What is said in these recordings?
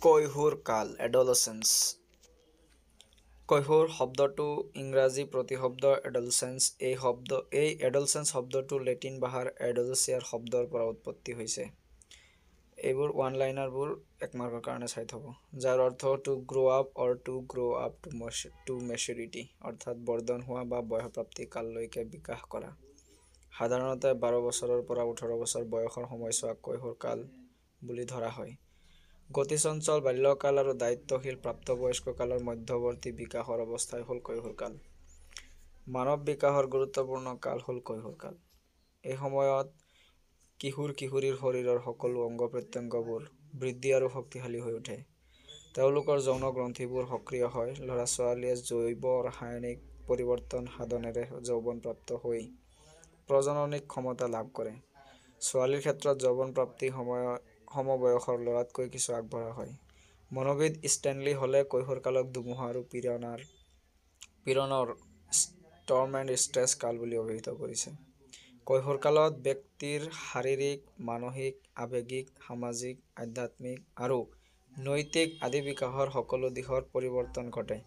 কৈশোৰ কাল এডলসেন্স। কৈশোৰ শব্দটো ইংৰাজী প্ৰতিশব্দ এডলসেন্স। এই এডলসেন্স শব্দটো লেটিন ভাষাৰ এডলচিয়াৰ শব্দৰ পৰা উৎপত্তি হৈছে। এইবোৰ ওৱান লাইনাৰবোৰ এক মাৰ্কৰ কাৰণে চাই থব, যাৰ অৰ্থ to grow' up or to grow' up to maturity, অৰ্থাৎ বৰ্ধন হোৱা বা বয়ঃপ্ৰাপ্তি কাললৈকে বিকাশ কৰা। সাধাৰণতে 12 বছৰৰ পৰা 18 বছৰ বয়সৰ সময়ছোৱাক কৈশোৰ কাল বুলি ধৰা হয়। গতিচঞ্চল বাল্যকাল আৰু দায়িত্বশীল প্ৰাপ্তবয়স্ক কালৰ মধ্যৱৰ্তী বিকাশৰ অৱস্থাই হ'ল কৈশোৰ কাল। মানৱ বিকাশৰ গুৰুত্বপূৰ্ণ কাল হ'ল কৈশোৰ কাল। এই সময়ত কিশোৰ-কিশোৰীৰ শৰীৰৰ সকলো অংগ-প্ৰত্যংগবোৰ বৃদ্ধি আৰু শক্তিশালী হৈ উঠে। তেওঁলোকৰ যৌন গ্ৰন্থিবোৰ সক্ৰিয় হয়। ল'ৰা-ছোৱালীয়ে জৈৱ-ৰাসায়নিক পৰিৱৰ্তন সাধনেৰে যৌৱনপ্ৰাপ্ত হৈ প্ৰজননিক ক্ষমতা লাভ কৰে। ছোৱালীৰ ক্ষেত্ৰত যৌৱন প্ৰাপ্তি সমবয়সৰ ল'ৰাতকৈ কিছু আগবঢ়া হয়। মনোবিদ ষ্টেনলি হলে কৈশোৰ কালক ধুমুহা আৰু পীড়নৰ ষ্টৰ্ম এণ্ড ষ্ট্ৰেছ কাল বুলি অভিহিত কৰিছে। কৈশোৰ কালত ব্যক্তিৰ শাৰীৰিক, মানসিক, আৱেগিক, সামাজিক, আধ্যাত্মিক আৰু নৈতিক আদি বিকাশৰ সকলো দিশৰ পৰিৱৰ্তন ঘটে।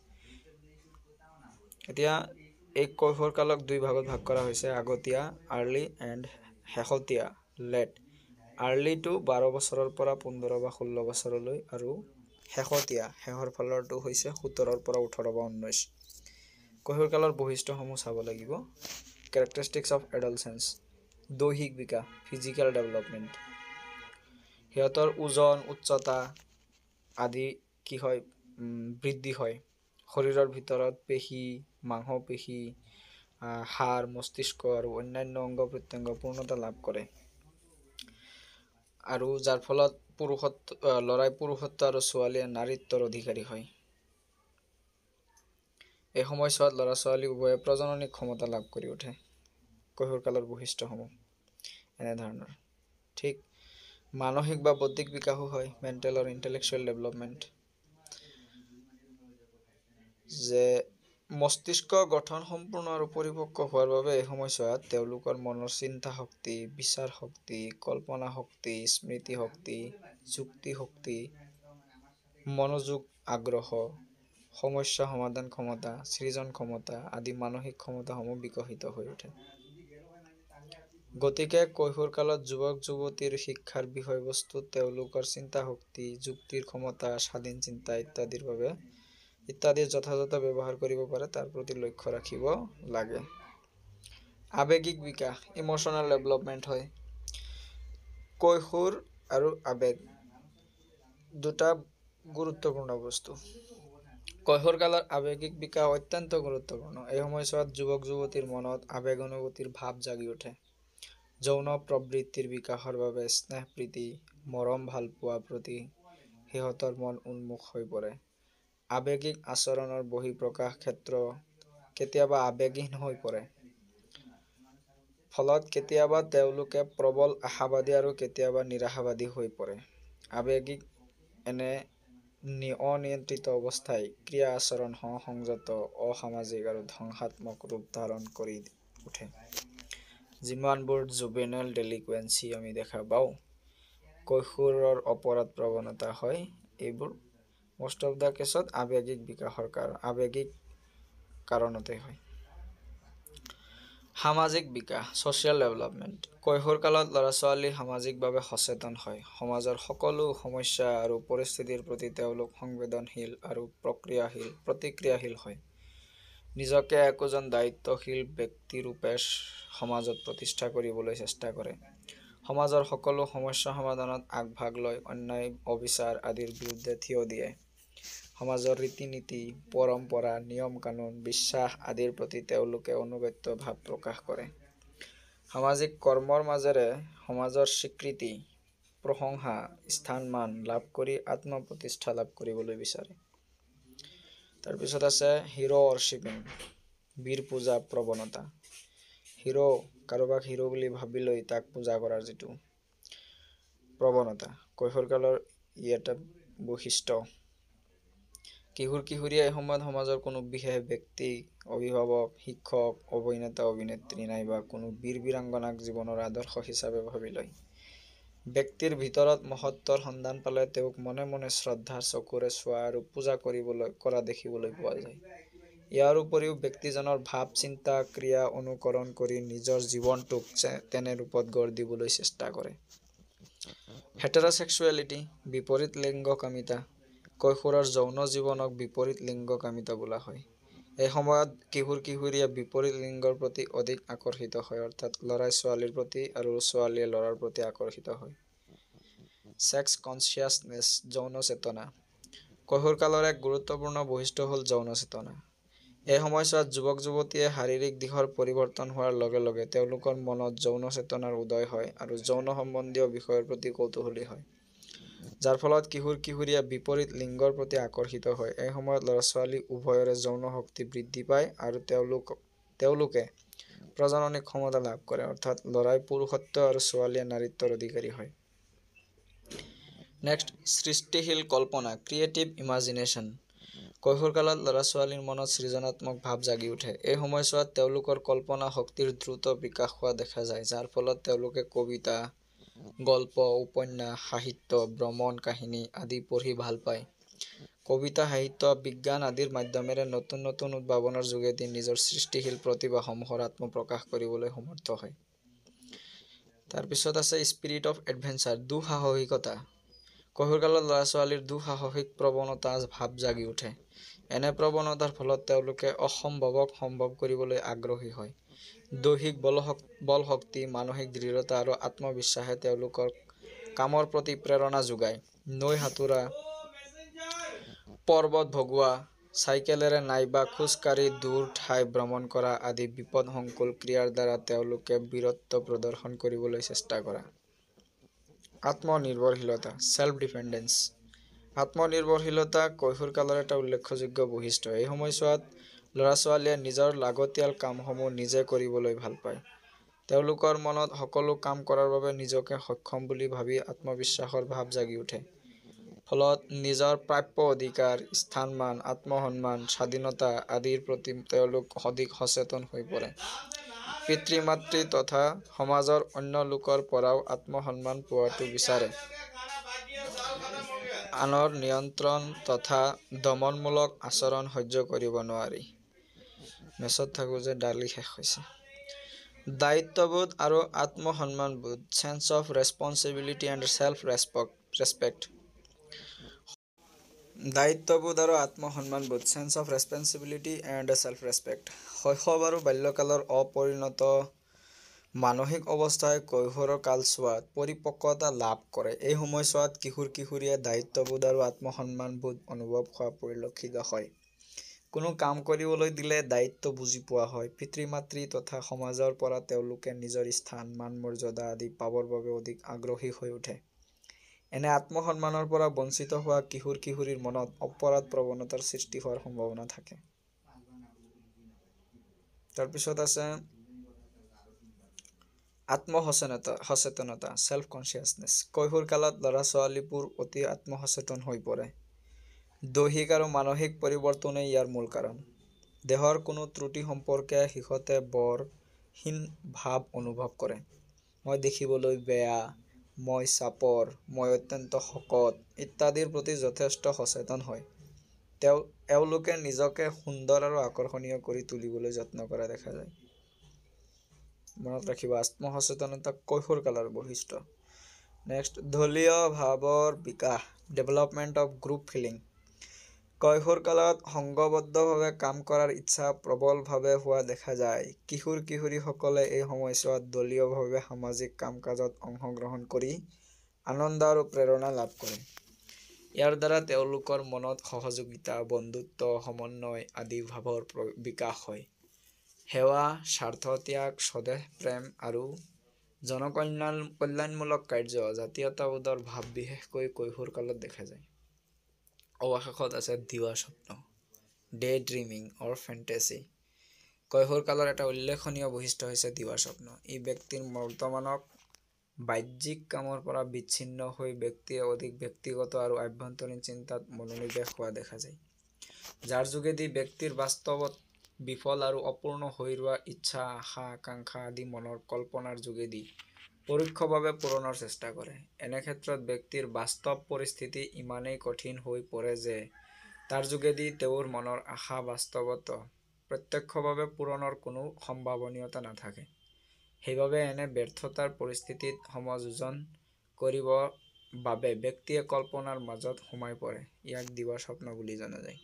এতিয়া এই কৈশোৰ কালক দুই ভাগত ভাগ কৰা হৈছে: আগতীয়া আৰ্লি এণ্ড শেহতীয়া লেট। আৰ্লিটো 12 বছৰৰ পৰা 15 বা 16 বছৰলৈ আৰু শেহতীয়া শেষৰ ফালৰটো হৈছে 17 পৰা 18 বা 19। কৈশোৰ কালৰ বৈশিষ্ট্যসমূহ চাব লাগিব। কেৰেক্টাৰিষ্টিক্স অফ এডলসেন্স: দৈহিক বিকাশ, ফিজিকেল ডেভেলপমেণ্ট। সিহঁতৰ ওজন, উচ্চতা আদি কি হয় বৃদ্ধি হয়। শৰীৰৰ ভিতৰত পেশী, মাংসপেশী, হাড়, মস্তিষ্ক আৰু অন্যান্য অংগ-প্ৰত্যংগ পূৰ্ণতা লাভ কৰে, আৰু যাৰ ফলত ল'ৰাই পুৰুষত্ব আৰু ছোৱালীয়ে নাৰীত্বৰ অধিকাৰী হয়। এই সময়ছোৱাত ল'ৰা-ছোৱালী উভয়ে প্ৰজননিক ক্ষমতা লাভ কৰি উঠে। কৈশোৰ কালৰ বৈশিষ্ট্যসমূহ এনেধৰণৰ। ঠিক মানসিক বা বৌদ্ধিক বিকাশো হয়, মেণ্টেল আৰু ইণ্টেলেকচুৱেল ডেভেলপমেণ্ট। যে মস্তিষ্ক গঠন সম্পূৰ্ণ আৰু পৰিপক্ক হোৱাৰ বাবে এই সময়ছোৱাত তেওঁলোকৰ মনৰ চিন্তা শক্তি, বিচাৰ শক্তি, কল্পনা শক্তি, স্মৃতি শক্তি, যুক্তি শক্তি, মনোযোগ, আগ্ৰহ, সমস্যা সমাধান ক্ষমতা, সৃজন ক্ষমতা আদি মানসিক ক্ষমতাসমূহ বিকশিত হৈ উঠে। গতিকে কৈশোৰ কালত যুৱক-যুৱতীৰ শিক্ষাৰ বিষয়বস্তু তেওঁলোকৰ চিন্তা শক্তি, যুক্তিৰ ক্ষমতা, স্বাধীন চিন্তা ইত্যাদিৰ যথাযথ ব্যৱহাৰ কৰিব পাৰে, তাৰ প্ৰতি লক্ষ্য ৰাখিব লাগে। আৱেগিক বিকাশ, ইমোচনেল ডেভেলপমেণ্ট হয়। কৈশোৰ আৰু আৱেগ দুটা গুৰুত্বপূৰ্ণ বস্তু। কৈশোৰ কালৰ আৱেগিক বিকাশ অত্যন্ত গুৰুত্বপূৰ্ণ। এই সময়ছোৱাত যুৱক-যুৱতীৰ মনত আৱেগ অনুভূতিৰ ভাৱ জাগি উঠে। যৌন প্ৰবৃত্তিৰ বিকাশৰ বাবে স্নেহ প্ৰীতি, মৰম ভালপোৱা প্ৰতি সিহঁতৰ মন উন্মুখ হৈ পৰে। আৱেগিক আচৰণৰ বহিঃপ্ৰকাশ ক্ষেত্ৰত কেতিয়াবা আৱেগহীন হৈ পৰে। ফলত কেতিয়াবা তেওঁলোকে প্ৰবল আশাবাদী আৰু কেতিয়াবা নিৰাশাবাদী হৈ পৰে। আৱেগিক এনে অনিয়ন্ত্ৰিত অৱস্থাই ক্ৰিয়া আচৰণ সংযত, অসামাজিক আৰু ধ্বংসাত্মক ৰূপ ধাৰণ কৰি উঠে। যিমানবোৰ জুভেনাইল ডেলিকুৱেঞ্চি আমি দেখা পাওঁ, কৈশোৰৰ অপৰাধ প্ৰৱণতা হয়, এইবোৰ মষ্ট অফ দ্য কেছত আৱেগিক কাৰণতে হয়। সামাজিক বিকাশ, ছ'চিয়েল ডেভেলপমেণ্ট। কৈশোৰ কালত ল'ৰা-ছোৱালী সামাজিকভাৱে সচেতন হয়। সমাজৰ সকলো সমস্যা আৰু পৰিস্থিতিৰ প্ৰতি তেওঁলোক সংবেদনশীল আৰু প্ৰতিক্ৰিয়াশীল হয়। নিজকে একোজন দায়িত্বশীল ব্যক্তিৰূপে সমাজত প্ৰতিষ্ঠা কৰিবলৈ চেষ্টা কৰে। সমাজৰ সকলো সমস্যা সমাধানত আগভাগ লয়, অন্যায় অবিচাৰ আদিৰ বিৰুদ্ধে থিয় দিয়ে। সমাজৰ ৰীতি-নীতি, পৰম্পৰা, নিয়ম-কানুন, বিশ্বাস আদিৰ প্ৰতি তেওঁলোকে আনুগত্য ভাৱ প্ৰকাশ কৰে। সামাজিক কৰ্মৰ মাজেৰে সমাজৰ স্বীকৃতি, প্ৰশংসা, স্থান-মান লাভ কৰি আত্ম-প্ৰতিষ্ঠা লাভ কৰিবলৈ বিচাৰে। তাৰপিছত আছে হিৰো ৱৰ্শ্বিপিং, বীৰ পূজা প্ৰৱণতা। কাৰোবাক হিৰো বুলি ভাবি লৈ তাক পূজা কৰাৰ যিটো প্ৰৱণতা, কৈশোৰ কালৰ ই এটা বৈশিষ্ট্য। কিশোৰ-কিশোৰীয়ে এই সময়ত সমাজৰ কোনো বিশেষ ব্যক্তি, অভিভাৱক, শিক্ষক, অভিনেতা-অভিনেত্ৰী নাইবা কোনো বীৰ-বীৰাংগনাক জীৱনৰ আদৰ্শ হিচাপে ভাবি লয়। ব্যক্তিৰ ভিতৰত মহত্বৰ সন্ধান পালে তেওঁক মনে মনে শ্ৰদ্ধাৰ চকুৰে চোৱা আৰু পূজা কৰা দেখিবলৈ পোৱা যায়। ইয়াৰ উপৰিও ব্যক্তিজনৰ ভাৱ চিন্তা ক্ৰিয়া অনুকৰণ কৰি নিজৰ জীৱনটোক তেনে ৰূপত গঢ় দিবলৈ চেষ্টা কৰে। হেটাৰ'ছেক্সুৱেলিটি, বিপৰীত লিংগকামিতা। কৈশোৰৰ যৌন জীৱনক বিপৰীত লিংগকামিতা বোলা হয়। এই সময়ত কিশোৰ-কিশোৰীয়ে বিপৰীত লিংগৰ প্ৰতি অধিক আকৰ্ষিত হয়, অৰ্থাৎ ল'ৰাই ছোৱালীৰ প্ৰতি আৰু ছোৱালীয়ে ল'ৰাৰ প্ৰতি আকৰ্ষিত হয়। ছেক্স কনচিয়াছনেছ, যৌন চেতনা। কৈশোৰকালৰ এক গুৰুত্বপূৰ্ণ বৈশিষ্ট্য হ'ল যৌন চেতনা। এই সময়ছোৱাত যুৱক-যুৱতীয়ে শাৰীৰিক দিশৰ পৰিৱৰ্তন হোৱাৰ লগে লগে তেওঁলোকৰ মনত যৌন চেতনাৰ উদয় হয় আৰু যৌন সম্বন্ধীয় বিষয়ৰ প্ৰতি কৌতূহলী হয়, যাৰ ফলত কিশোৰ-কিশোৰীয়ে বিপৰীত লিংগৰ প্ৰতি আকৰ্ষিত হয়। এই সময়ত ল'ৰা-ছোৱালী উভয়ৰে যৌন শক্তি বৃদ্ধি পায় আৰু তেওঁলোকে প্ৰজননী ক্ষমতা লাভ কৰে, অৰ্থাৎ ল'ৰাই পুৰুষত্ব আৰু ছোৱালীয়ে নাৰীত্বৰ অধিকাৰী হয়। নেক্সট, সৃষ্টিশীল কল্পনা, ক্ৰিয়েটিভ ইমাজিনেশ্যন। কৈশোৰকালত ল'ৰা-ছোৱালীৰ মনত সৃজনাত্মক ভাৱ জাগি উঠে। এই সময়ছোৱাত তেওঁলোকৰ কল্পনা শক্তিৰ দ্ৰুত বিকাশ হোৱা দেখা যায়, যাৰ ফলত তেওঁলোকে কবিতা, গল্প, উপন্যাস, সাহিত্য, ভ্ৰমণ কাহিনী আদি পঢ়ি ভাল পায়। কবিতা, সাহিত্য, বিজ্ঞান আদিৰ মাধ্যমেৰে নতুন নতুন উদ্ভাৱনৰ যোগেদি নিজৰ সৃষ্টিশীল প্ৰতিভাসমূহৰ আত্মপ্ৰকাশ কৰিবলৈ সমৰ্থ হয়। তাৰপিছত আছে স্পিৰিট অফ এডভেঞ্চাৰ, দুঃসাহসিকতা। কৈশোৰকালত ল'ৰা-ছোৱালীৰ দুঃসাহসিক প্ৰৱণতা ভাৱ জাগি উঠে। এনে প্ৰৱণতাৰ ফলত তেওঁলোকে অসম্ভৱক সম্ভৱ কৰিবলৈ আগ্ৰহী হয়। দৈহিক বলশক্তি, মানসিক দৃঢ়তা আৰু আত্মবিশ্বাসে তেওঁলোকক কামৰ প্ৰতি প্ৰেৰণা যোগায়। নৈ সাঁতোৰা, পৰ্বত বগোৱা, চাইকেলেৰে নাইবা খোজকাঢ়ি দূৰ ঠাই ভ্ৰমণ কৰা আদি বিপদসংকুল ক্ৰিয়াৰ দ্বাৰা তেওঁলোকে বীৰত্ব প্ৰদৰ্শন কৰিবলৈ চেষ্টা কৰা। আত্মনিৰ্ভৰশীলতা, ছেল্ফ ডিপেণ্ডেন্স। আত্মনিৰ্ভৰশীলতা কৈশোৰকালৰ এটা উল্লেখযোগ্য বৈশিষ্ট্য। এই সময়ছোৱাত ল'ৰা-ছোৱালীয়ে নিজৰ লাগতিয়াল কামসমূহ নিজে কৰিবলৈ ভাল পায়। তেওঁলোকৰ মনত সকলো কাম কৰাৰ বাবে নিজকে সক্ষম বুলি ভাবি আত্মবিশ্বাসৰ ভাৱ জাগি উঠে। ফলত নিজৰ প্ৰাপ্য অধিকাৰ, স্থান-মান, আত্মসন্মান, স্বাধীনতা আদিৰ প্ৰতি তেওঁলোক অধিক সচেতন হৈ পৰে। পিতৃ-মাতৃ তথা সমাজৰ অন্য লোকৰ পৰাও আত্মসন্মান পোৱাটো বিচাৰে। আনৰ নিয়ন্ত্ৰণ তথা দমনমূলক আচৰণ সহ্য কৰিব নোৱাৰি। মেচত থাকোঁ যে দালি শেষ হৈছে। দায়িত্ববোধ আৰু আত্মসন্মানবোধ, sense of responsibility and self respect. দায়িত্ববোধ আৰু আত্মসন্মানবোধ, sense of responsibility and self respect. শৈশৱ আৰু বাল্যকালৰ অপৰিণত মানসিক অৱস্থাই কৈশোৰৰ কালছোৱাত পৰিপক্কতা লাভ কৰে। এই সময়ছোৱাত কিশোৰ-কিশোৰীয়ে দায়িত্ববোধ আৰু আত্মসন্মানবোধ অনুভৱ হোৱা পৰিলক্ষিত হয়। কোনো কাম কৰিবলৈ দিলে দায়িত্ব বুজি পোৱা হয়। পিতৃ-মাতৃ তথা সমাজৰ পৰা তেওঁলোকে নিজৰ স্থান, মান-মৰ্যাদা আদি পাবৰ বাবে অধিক আগ্ৰহী হৈ উঠে। এনে আত্মসন্মানৰ পৰা বঞ্চিত হোৱা কিশোৰ-কিশোৰীৰ মনত অপৰাধ প্ৰৱণতাৰ সৃষ্টি হোৱাৰ সম্ভাৱনা থাকে। তাৰপিছত আছে আত্মসচেতনতা, ছেল্ফ কনচিয়াছনেছ। কৈশোৰকালত ল'ৰা-ছোৱালীবোৰ অতি আত্মসচেতন হৈ পৰে। দৈহিক আৰু মানসিক পৰিৱৰ্তনেই ইয়াৰ মূল কাৰণ। দেহৰ কোনো ত্ৰুটি সম্পৰ্কে সিহঁতে বৰ হীন ভাৱ অনুভৱ কৰে। মই দেখিবলৈ বেয়া, মই চাপৰ, মই অত্যন্ত শকত ইত্যাদিৰ প্ৰতি যথেষ্ট সচেতন হয়। এওঁলোকে নিজকে সুন্দৰ আৰু আকৰ্ষণীয় কৰি তুলিবলৈ যত্ন কৰা দেখা যায়। মনত ৰাখিবা, আত্মসচেতনতা কৈশোৰকালৰ বৈশিষ্ট্য। নেক্সট, দলীয় ভাৱৰ বিকাশ, ডেভেলপমেণ্ট অফ গ্ৰুপ ফিলিং। কৈশোৰকালত সংঘবদ্ধভাৱে কাম কৰাৰ ইচ্ছা প্ৰবলভাৱে হোৱা দেখা যায়। কিশোৰ-কিশোৰীসকলে এই সময়ছোৱাত দলীয়ভাৱে সামাজিক কাম-কাজত অংশগ্ৰহণ কৰি আনন্দ আৰু প্ৰেৰণা লাভ কৰে। ইয়াৰ দ্বাৰা তেওঁলোকৰ মনত সহযোগিতা, বন্ধুত্ব, সমন্বয় আদি ভাৱৰ বিকাশ হয়। সেৱা, স্বাৰ্থত্যাগ, স্বদেশ প্ৰেম আৰু জনকল্যাণমূলক কাৰ্য, জাতীয়তাবোধৰ ভাৱ বিশেষকৈ কৈশোৰকালত দেখা যায়। অৱশেষত আছে দিৱা স্বপ্ন, ডে ড্ৰিমিং অৰ ফেণ্টেচি। কৈশোৰকালৰ এটা উল্লেখনীয় বৈশিষ্ট্য হৈছে দিৱা স্বপ্ন। ই ব্যক্তিৰ বৰ্তমানক বাহ্যিক কামৰ পৰা বিচ্ছিন্ন হৈ ব্যক্তিয়ে অধিক ব্যক্তিগত আৰু আভ্যন্তৰীণ চিন্তাত মনোনিৱেশ হোৱা দেখা যায়, যাৰ যোগেদি ব্যক্তিৰ বাস্তৱত বিফল আৰু অপূৰ্ণ হৈ ৰোৱা ইচ্ছা, আশা, আকাংক্ষা আদি মনৰ কল্পনাৰ যোগেদি পৰোক্ষভাৱে পূৰণৰ চেষ্টা কৰে। এনে ক্ষেত্ৰত ব্যক্তিৰ বাস্তৱ পৰিস্থিতি ইমানেই কঠিন হৈ পৰে যে তাৰ যোগেদি তেওঁৰ মনৰ আশা বাস্তৱত প্ৰত্যক্ষভাৱে পূৰণৰ কোনো সম্ভাৱনীয়তা নাথাকে। সেইবাবে এনে ব্যৰ্থতাৰ পৰিস্থিতিত সমাযোজন কৰিব বাবে ব্যক্তিয়ে কল্পনাৰ মাজত সোমাই পৰে। ইয়াক দিবাস্বপ্ন বুলি জনা যায়।